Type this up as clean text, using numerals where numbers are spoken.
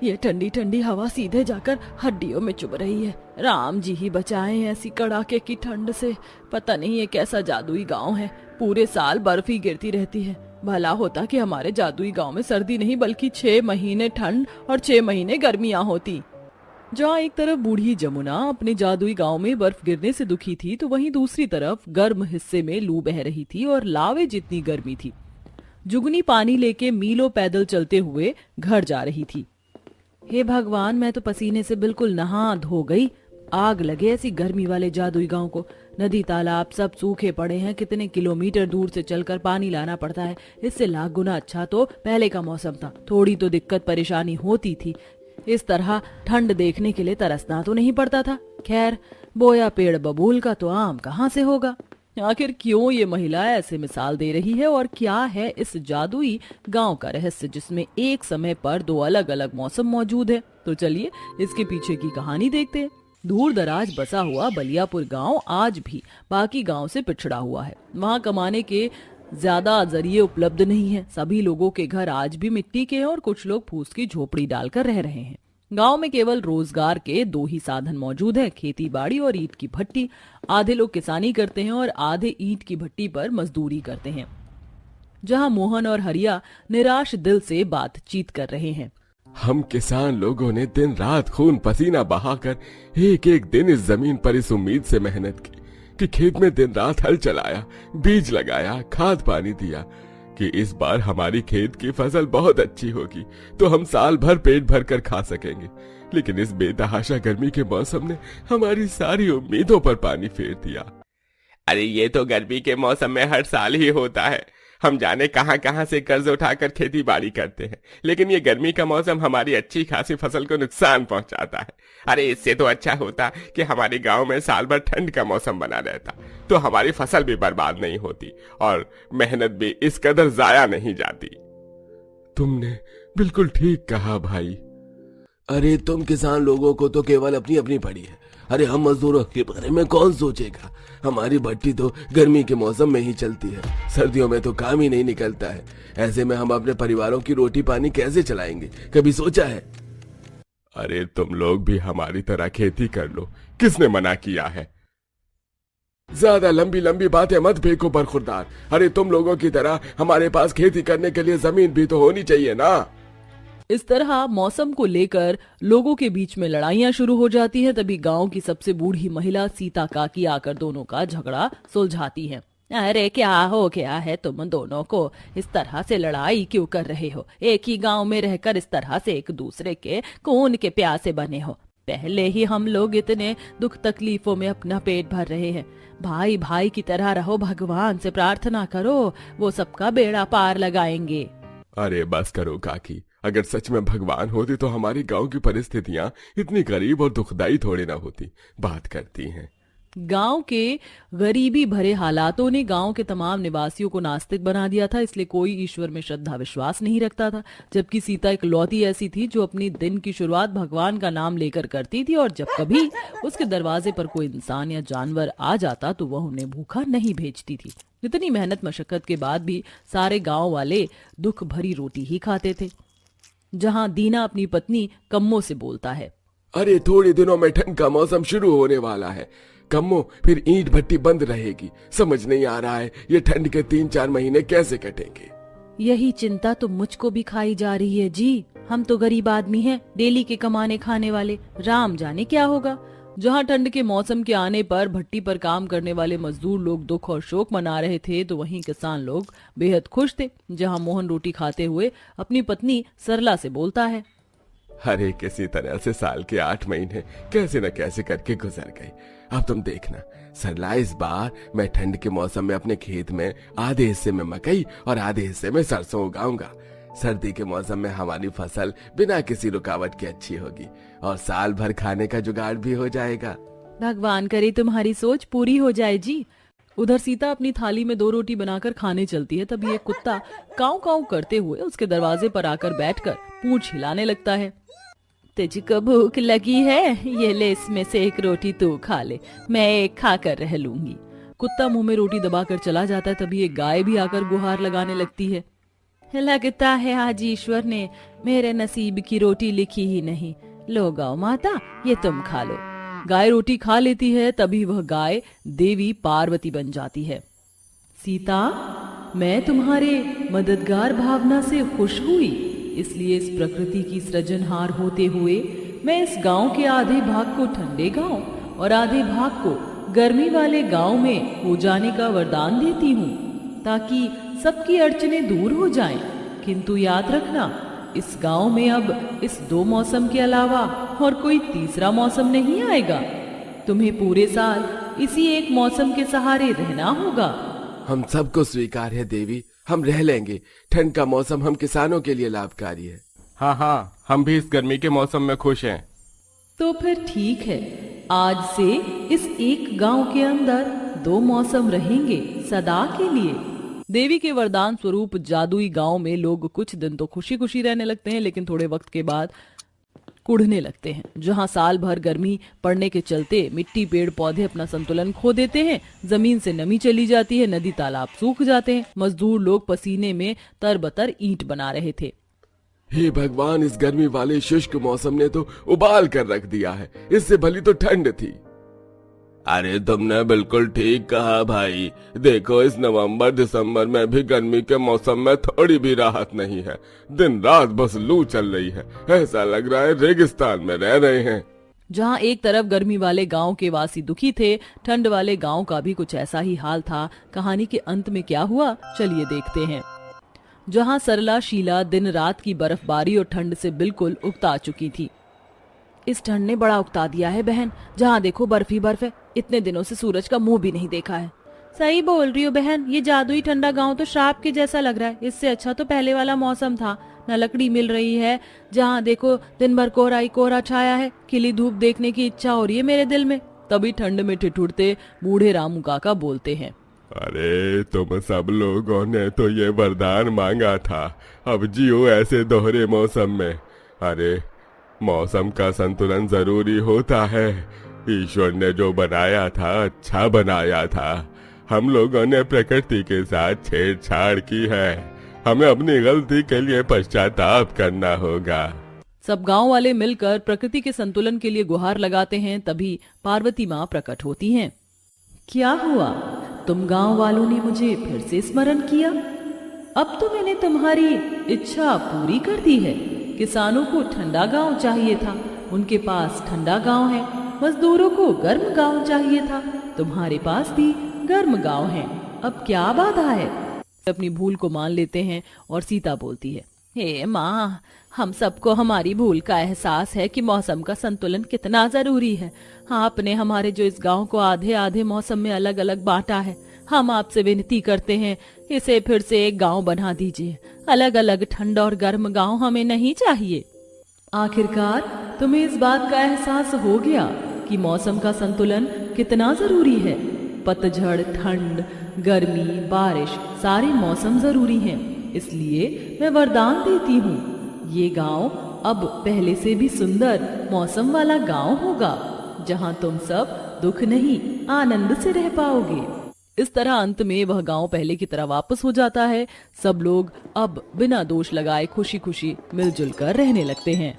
ये ठंडी ठंडी हवा सीधे जाकर हड्डियों में चुभ रही है। राम जी ही बचाएं ऐसी कड़ाके की ठंड से। पता नहीं ये कैसा जादुई गांव है, पूरे साल बर्फ ही गिरती रहती है। भला होता कि हमारे जादुई गांव में सर्दी नहीं बल्कि 6 महीने ठंड और 6 महीने गर्मियां होती। जहाँ एक तरफ बूढ़ी जमुना अपने जादुई गांव में बर्फ गिरने से दुखी थी, तो वहीं दूसरी तरफ गर्म हिस्से में लू बह रही थी और लावे जितनी गर्मी थी। जुगनी पानी लेके मीलों पैदल चलते हुए घर जा रही थी। हे भगवान, मैं तो पसीने से बिल्कुल नहा धो गई। आग लगे ऐसी गर्मी वाले जादुई गांव को। नदी तालाब सब सूखे पड़े हैं, कितने किलोमीटर दूर से चलकर पानी लाना पड़ता है। इससे लाख गुना अच्छा तो पहले का मौसम था, थोड़ी तो दिक्कत परेशानी होती थी। इस तरह ठंड देखने के लिए तरसना तो नहीं पड़ता था। खैर, बोया पेड़ बबूल का तो आम कहाँ से होगा। आखिर क्यों ये महिला ऐसे मिसाल दे रही है और क्या है इस जादुई गांव का रहस्य जिसमें एक समय पर 2 अलग अलग मौसम मौजूद है। तो चलिए इसके पीछे की कहानी देखते हैं। दूर दराज बसा हुआ बलियापुर गांव आज भी बाकी गांव से पिछड़ा हुआ है। वहां कमाने के ज्यादा जरिए उपलब्ध नहीं है। सभी लोगों के घर आज भी मिट्टी के हैं और कुछ लोग फूस की झोपड़ी डालकर रह रहे हैं। गांव में केवल रोजगार के 2 ही साधन मौजूद है, खेती बाड़ी और ईंट की भट्टी। आधे लोग किसानी करते हैं और आधे ईंट की भट्टी पर मजदूरी करते हैं। जहां मोहन और हरिया निराश दिल से बातचीत कर रहे हैं। हम किसान लोगों ने दिन रात खून पसीना बहाकर एक एक दिन इस जमीन पर इस उम्मीद से मेहनत की कि खेत में दिन रात हल चलाया, बीज लगाया, खाद पानी दिया कि इस बार हमारी खेत की फसल बहुत अच्छी होगी तो हम साल भर पेट भर कर खा सकेंगे। लेकिन इस बेतहाशा गर्मी के मौसम ने हमारी सारी उम्मीदों पर पानी फेर दिया। अरे ये तो गर्मी के मौसम में हर साल ही होता है। हम जाने कहां कहां से कर्ज उठाकर खेती बाड़ी करते हैं, लेकिन ये गर्मी का मौसम हमारी अच्छी खासी फसल को नुकसान पहुंचाता है। अरे इससे तो अच्छा होता कि हमारे गांव में साल भर ठंड का मौसम बना रहता, तो हमारी फसल भी बर्बाद नहीं होती और मेहनत भी इस कदर जाया नहीं जाती। तुमने बिल्कुल ठीक कहा भाई। अरे तुम किसान लोगों को तो केवल अपनी अपनी पड़ी है। अरे हम मजदूरों के बारे में कौन सोचेगा। हमारी भट्टी तो गर्मी के मौसम में ही चलती है, सर्दियों में तो काम ही नहीं निकलता है। ऐसे में हम अपने परिवारों की रोटी पानी कैसे चलाएंगे, कभी सोचा है? अरे तुम लोग भी हमारी तरह खेती कर लो, किसने मना किया है? ज्यादा लंबी लंबी बातें मत फेंको बरखुरदार। अरे तुम लोगों की तरह हमारे पास खेती करने के लिए जमीन भी तो होनी चाहिए ना। इस तरह मौसम को लेकर लोगों के बीच में लड़ाइयां शुरू हो जाती हैं। तभी गांव की सबसे बूढ़ी महिला सीता काकी आकर दोनों का झगड़ा सुलझाती है। अरे क्या हो गया है तुम दोनों को, इस तरह से लड़ाई क्यों कर रहे हो? एक ही गांव में रहकर इस तरह से एक दूसरे के खून के प्यासे बने हो। पहले ही हम लोग इतने दुख तकलीफों में अपना पेट भर रहे हैं। भाई भाई की तरह रहो, भगवान से प्रार्थना करो, वो सबका बेड़ा पार लगाएंगे। अरे बस करो काकी, अगर सच में भगवान होते तो हमारी गांव की परिस्थितियां इतनी गरीब और दुखदाई थोड़ी ना होती। बात करती हैं। गांव के गरीबी भरे हालातों ने गांव के तमाम निवासियों को नास्तिक बना दिया था, इसलिए कोई ईश्वर में श्रद्धा विश्वास नहीं रखता था। जबकि सीता एक लौती ऐसी थी जो अपनी दिन की शुरुआत भगवान का नाम लेकर करती थी और जब कभी उसके दरवाजे पर कोई इंसान या जानवर आ जाता तो वह उन्हें भूखा नहीं भेजती थी। इतनी मेहनत मशक्कत के बाद भी सारे गाँव वाले दुख भरी रोटी ही खाते थे। जहाँ दीना अपनी पत्नी कम्मो से बोलता है, अरे थोड़े दिनों में ठंड का मौसम शुरू होने वाला है कम्मो, फिर ईंट भट्टी बंद रहेगी। समझ नहीं आ रहा है ये ठंड के 3-4 महीने कैसे कटेंगे। यही चिंता तो मुझको भी खाई जा रही है जी। हम तो गरीब आदमी हैं, डेली के कमाने खाने वाले, राम जाने क्या होगा। जहाँ ठंड के मौसम के आने पर भट्टी पर काम करने वाले मजदूर लोग दुख और शोक मना रहे थे, तो वहीं किसान लोग बेहद खुश थे। जहाँ मोहन रोटी खाते हुए अपनी पत्नी सरला से बोलता है, अरे किसी तरह से साल के 8 महीने कैसे न कैसे करके गुजर गए। अब तुम देखना सरला, इस बार मैं ठंड के मौसम में अपने खेत में आधे हिस्से में मकई और आधे हिस्से में सरसों उगाऊंगा। सर्दी के मौसम में हमारी फसल बिना किसी रुकावट के अच्छी होगी और साल भर खाने का जुगाड़ भी हो जाएगा। भगवान करे तुम्हारी सोच पूरी हो जाए जी। उधर सीता अपनी थाली में 2 रोटी बनाकर खाने चलती है, तभी एक कुत्ता काऊ काऊ करते हुए उसके दरवाजे पर आकर बैठकर पूंछ हिलाने लगता है। तुझको भूख लगी है? ये ले, इसमें से एक रोटी तू खा ले, मैं एक खा कर रह लूंगी। कुत्ता मुंह में रोटी दबाकर चला जाता है, तभी एक गाय भी आकर गुहार लगाने लगती है। लगता है आज ईश्वर ने मेरे नसीब की रोटी लिखी ही नहीं। लो गौ माता, ये तुम खा लो। गाय रोटी खा लेती है, तभी वह गाय देवी पार्वती बन जाती है। सीता, मैं तुम्हारे मददगार भावना से खुश हुई, इसलिए इस प्रकृति की सृजनहार होते हुए मैं इस गांव के आधे भाग को ठंडे गांव और आधे भाग को गर्मी वाले गांव में हो जाने का वरदान देती हूँ, ताकि सबकी अड़चनें दूर हो जाएं। किंतु याद रखना, इस गांव में अब इस 2 मौसम के अलावा और कोई तीसरा मौसम नहीं आएगा। तुम्हें पूरे साल इसी एक मौसम के सहारे रहना होगा। हम सबको स्वीकार है देवी, हम रह लेंगे। ठंड का मौसम हम किसानों के लिए लाभकारी है। हाँ हाँ, हम भी इस गर्मी के मौसम में खुश हैं। तो फिर ठीक है, आज से इस एक गांव के अंदर 2 मौसम रहेंगे सदा के लिए। देवी के वरदान स्वरूप जादुई गांव में लोग कुछ दिन तो खुशी खुशी रहने लगते हैं, लेकिन थोड़े वक्त के बाद कुढ़ने लगते हैं। जहां साल भर गर्मी पड़ने के चलते मिट्टी पेड़ पौधे अपना संतुलन खो देते हैं, जमीन से नमी चली जाती है, नदी तालाब सूख जाते हैं। मजदूर लोग पसीने में तरबतर ईंट बना रहे थे। हे भगवान, इस गर्मी वाले शुष्क मौसम ने तो उबाल कर रख दिया है। इससे भली तो ठंड थी। अरे तुमने बिल्कुल ठीक कहा भाई। देखो, इस नवंबर दिसंबर में भी गर्मी के मौसम में थोड़ी भी राहत नहीं है। दिन रात बस लू चल रही है। ऐसा लग रहा है रेगिस्तान में रह रहे हैं। जहां एक तरफ गर्मी वाले गांव के वासी दुखी थे, ठंड वाले गांव का भी कुछ ऐसा ही हाल था। कहानी के अंत में क्या हुआ, चलिए देखते हैं। जहां सरला शीला दिन रात की बर्फबारी और ठंड से बिल्कुल उकता चुकी थी। इस ठंड ने बड़ा उकता दिया है बहन, जहाँ देखो बर्फ ही बर्फ है। इतने दिनों से सूरज का मुंह भी नहीं देखा है। सही बोल रही हो बहन, ये जादुई ठंडा गांव तो श्राप के जैसा लग रहा है। इससे अच्छा तो पहले वाला मौसम था। न लकड़ी मिल रही है, जहाँ देखो दिन भर कोहरा ही कोहरा छाया है। खिली धूप देखने की इच्छा हो रही है मेरे दिल में। तभी ठंड में ठिठुरते बूढ़े रामू काका बोलते हैं, अरे तुम सब लोगों ने तो ये वरदान मांगा था, अब जियो ऐसे दोहरे मौसम में। अरे मौसम का संतुलन जरूरी होता है। ईश्वर ने जो बनाया था अच्छा बनाया था। हम लोगों ने प्रकृति के साथ छेड़छाड़ की है। हमें अपनी गलती के लिए पश्चाताप करना होगा। सब गांव वाले मिलकर प्रकृति के संतुलन के लिए गुहार लगाते हैं। तभी पार्वती माँ प्रकट होती हैं। क्या हुआ, तुम गांव वालों ने मुझे फिर से स्मरण किया? अब तो मैंने तुम्हारी इच्छा पूरी कर दी है। किसानों को ठंडा गांव चाहिए था, उनके पास ठंडा गांव है। मजदूरों को गर्म गांव चाहिए था, तुम्हारे पास भी गर्म गांव है। अब क्या बाधा है? अपनी भूल को मान लेते हैं और सीता बोलती है, हे माँ, हम सबको हमारी भूल का एहसास है कि मौसम का संतुलन कितना जरूरी है। आपने हमारे जो इस गांव को आधे आधे मौसम में अलग अलग बांटा है, हम आपसे विनती करते हैं इसे फिर से एक गांव बना दीजिए। अलग अलग ठंडा और गर्म गांव हमें नहीं चाहिए। आखिरकार तुम्हें इस बात का एहसास हो गया कि मौसम का संतुलन कितना जरूरी है। पतझड़, ठंड, गर्मी, बारिश, सारे मौसम जरूरी हैं। इसलिए मैं वरदान देती हूँ, ये गांव अब पहले से भी सुंदर मौसम वाला गांव होगा, जहाँ तुम सब दुख नहीं आनंद से रह पाओगे। इस तरह अंत में वह गांव पहले की तरह वापस हो जाता है। सब लोग अब बिना दोष लगाए खुशी खुशी मिलजुल कर रहने लगते हैं।